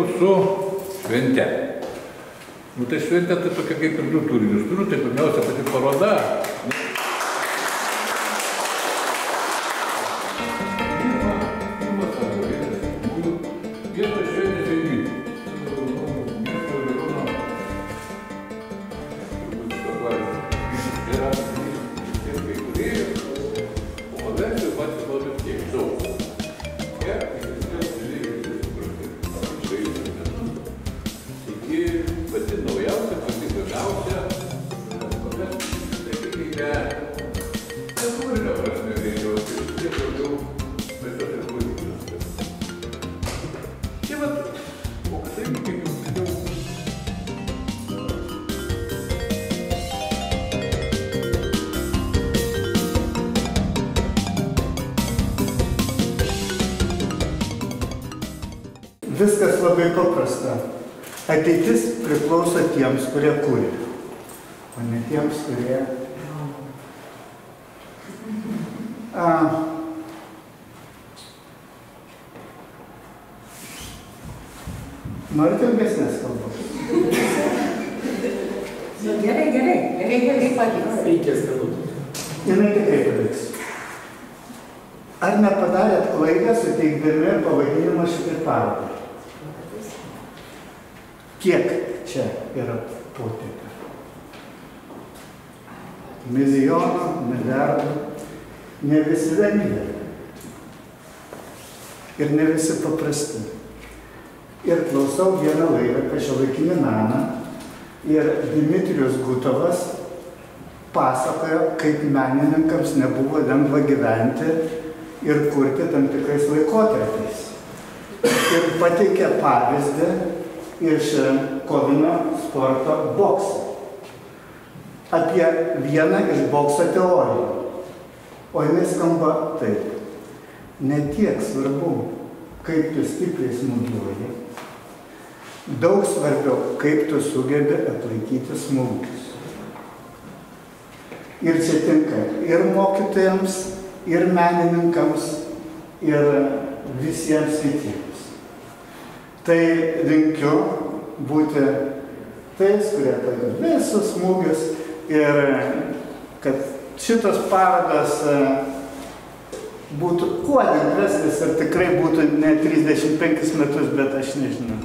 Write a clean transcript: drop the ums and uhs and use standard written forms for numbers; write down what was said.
sveikinu su švente. Nu, tai šventė tai tokia kaip ir du turinius turiu, tai pirmiausia pati paroda. Viskas labai paprasta. Ateitis priklauso tiems, kurie kuria, o ne tiems, kurie... Norite ilgesnės kalbos? Gerai pavyks. Reikės kalbos. Jinai tikrai pavyks. Ar nepadarėt klaidą suteikdami pavadinimą šitai parodai? Kiek čia yra potėpio? Milijono, milijardų, ne visi lengvi. Ir ne visi paprasti. Ir klausau vieną laidą apie šiuolaikinį meną ir Dmitrijus Gutovas pasakojo, kaip menininkams nebuvo lengva gyventi ir kurti tam tikrais laikotarpiais. Ir pateikė pavyzdį iš kovinio sporto bokso. Apie vieną iš bokso teorijų. O jinai skamba taip. Ne tiek svarbu, kaip tu stipriai smūgiuoji. Daug svarbiau, kaip tu sugebi atlaikyti smūgius. Ir čia tinka ir mokytojams, ir menininkams, ir visiems kitiems. Tai linkiu būti tais, kurie atlaiko visus smūgius ir kad šitos parodos būtų kuo lengvesnis ir tikrai būtų ne 35 metus, bet aš nežinau.